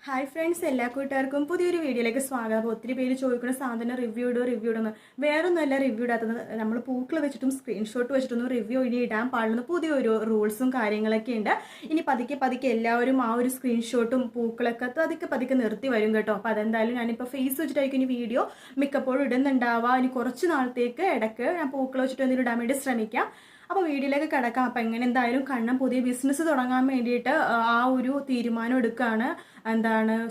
Hi friends, എല്ലാ കൂട്ടുകാർക്കും പുതിയൊരു വീഡിയോയിലേക്ക് സ്വാഗതം. ഒത്തിരി പേര് ചോദിക്കുന്ന സാധനം റിവ്യൂ ഇടുന്നു. വേറൊന്നുമല്ല റിവ്യൂ ഇടാത്തത്. നമ്മൾ പൂക്കൾ വെച്ചിട്ടും സ്ക്രീൻഷോട്ട് വെച്ചിട്ടൊന്നും റിവ്യൂ ഇനി ഇടാൻ പാടുന്ന പുതിയൊരു റൂൾസും കാര്യങ്ങളൊക്കെ ഉണ്ട്. ഇനി പതുക്കെ എല്ലാവരും ആ ഒരു സ്ക്രീൻഷോട്ടും പൂക്കളൊക്കെ പതുക്കെ നിർത്തി വരും കേട്ടോ. അപ്പോൾ അതെന്തായാലും ഞാനിപ്പോൾ ഫേസ് വെച്ചിട്ടായിരിക്കും ഇനി വീഡിയോ മിക്കപ്പോഴും ഇടുന്നുണ്ടാവുക. ഇനി കുറച്ച് നാളത്തേക്ക് ഇടയ്ക്ക് ഞാൻ പൂക്കൾ വെച്ചിട്ട് എന്തെങ്കിലും ഇടാൻ വേണ്ടി ശ്രമിക്കാം. അപ്പോൾ വീഡിയോയിലേക്ക് കിടക്കാം. അപ്പം എങ്ങനെ എന്തായാലും കണ്ണൻ പുതിയ ബിസിനസ് തുടങ്ങാൻ വേണ്ടിയിട്ട് ആ ഒരു തീരുമാനം എടുക്കുകയാണ്.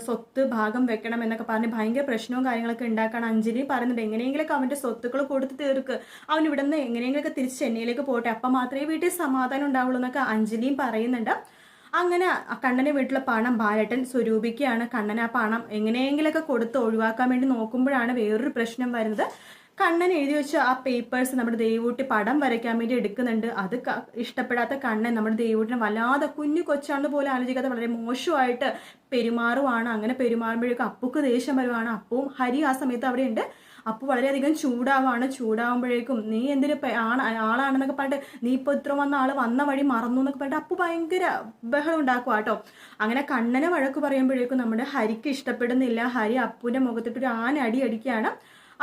സ്വത്ത് ഭാഗം വെക്കണം എന്നൊക്കെ പറഞ്ഞ് ഭയങ്കര പ്രശ്നവും കാര്യങ്ങളൊക്കെ ഉണ്ടാക്കാണ്. അഞ്ജലി പറയുന്നുണ്ട് എങ്ങനെയെങ്കിലൊക്കെ അവൻ്റെ സ്വത്തുക്കൾ കൊടുത്ത് തീർക്ക്, അവൻ ഇവിടെ നിന്ന് എങ്ങനെയെങ്കിലൊക്കെ തിരിച്ച് ചെന്നൈയിലേക്ക് പോട്ടെ, അപ്പം മാത്രമേ വീട്ടിൽ സമാധാനം ഉണ്ടാവുള്ളൂ എന്നൊക്കെ അഞ്ജലിയും പറയുന്നുണ്ട്. അങ്ങനെ കണ്ണൻ്റെ വീട്ടിലെ പണം ബാലേട്ടൻ സ്വരൂപിക്കുകയാണ്. കണ്ണൻ ആ പണം എങ്ങനെയെങ്കിലൊക്കെ കൊടുത്ത് ഒഴിവാക്കാൻ വേണ്ടി നോക്കുമ്പോഴാണ് വേറൊരു പ്രശ്നം വരുന്നത്. കണ്ണൻ എഴുതി വെച്ച ആ പേപ്പേഴ്സ് നമ്മുടെ ദേവൂട്ടി പടം വരയ്ക്കാൻ വേണ്ടി എടുക്കുന്നുണ്ട്. അത് ഇഷ്ടപ്പെടാത്ത കണ്ണൻ നമ്മുടെ ദേവൂട്ടിനെ വല്ലാതെ കുഞ്ഞു കൊച്ചാണെന്ന് പോലെ ആലോചിക്കാതെ വളരെ മോശമായിട്ട് പെരുമാറുവാണ്. അങ്ങനെ പെരുമാറുമ്പോഴേക്കും അപ്പുക്ക് ദേഷ്യം വരുവാണ്. അപ്പവും ഹരി ആ സമയത്ത് അവിടെ ഉണ്ട്. അപ്പു വളരെയധികം ചൂടാവുമ്പോഴേക്കും നീ എന്തിനു ആളാണെന്നൊക്കെ പറഞ്ഞിട്ട് നീ ഇപ്പോൾ ഇത്ര വന്ന വഴി മറന്നു എന്നൊക്കെ പറഞ്ഞിട്ട് അപ്പു ഭയങ്കര ബഹളം ഉണ്ടാക്കുക കേട്ടോ. അങ്ങനെ കണ്ണനെ വഴക്ക് പറയുമ്പോഴേക്കും നമ്മുടെ ഹരിക്ക് ഇഷ്ടപ്പെടുന്നില്ല. ഹരി അപ്പുവിൻ്റെ മുഖത്തിട്ടൊരു അടി അടിക്കുകയാണ്.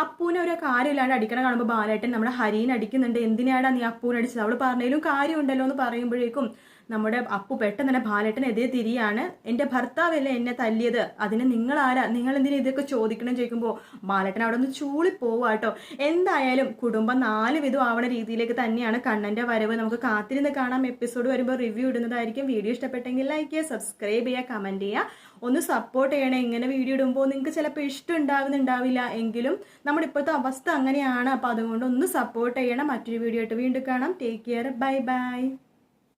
അപ്പൂനെ ഒരു കാര്യമില്ലാണ്ട് അടിക്കണ കാണുമ്പോൾ ബാലേട്ടൻ നമ്മുടെ ഹരീനെ അടിക്കുന്നുണ്ട്. എന്തിനാടാ നീ അപ്പൂനെ അടിച്ചത്, അവൾ പറഞ്ഞതിലും കാര്യമുണ്ടല്ലോ എന്ന് പറയുമ്പോഴേക്കും നമ്മുടെ അപ്പു പെട്ടെന്ന് തന്നെ ബാലേട്ടനെതിരെ തിരിയാണ്. എൻ്റെ ഭർത്താവല്ലേ എന്നെ തല്ലിയത്, അതിന് നിങ്ങളാരാ, നിങ്ങൾ എന്തിനാ ഇതൊക്കെ ചോദിക്കണം ചോദിക്കുമ്പോൾ ബാലേട്ടൻ അവിടെ ഒന്ന് ചൂളിപ്പോവുക കേട്ടോ. എന്തായാലും കുടുംബം 4 വിധം ആവണ രീതിയിലേക്ക് തന്നെയാണ് കണ്ണൻ്റെ വരവ്. നമുക്ക് കാത്തിരുന്ന് കാണാം. എപ്പിസോഡ് വരുമ്പോൾ റിവ്യൂ ഇടുന്നതായിരിക്കും. വീഡിയോ ഇഷ്ടപ്പെട്ടെങ്കിൽ ലൈക്ക് ചെയ്യുക, സബ്സ്ക്രൈബ് ചെയ്യുക, കമൻറ്റ് ചെയ്യുക, ഒന്ന് സപ്പോർട്ട് ചെയ്യണേ. ഇങ്ങനെ വീഡിയോ ഇടുമ്പോൾ നിങ്ങൾക്ക് ചിലപ്പോൾ ഇഷ്ടം ഉണ്ടാവുന്നുണ്ടാവില്ല, എങ്കിലും നമ്മുടെ ഇപ്പോഴത്തെ അവസ്ഥ അങ്ങനെയാണ്. അപ്പോൾ അതുകൊണ്ട് ഒന്ന് സപ്പോർട്ട് ചെയ്യണം. മറ്റൊരു വീഡിയോ ആയിട്ട് വീണ്ടും കാണാം. Take care, bye bye.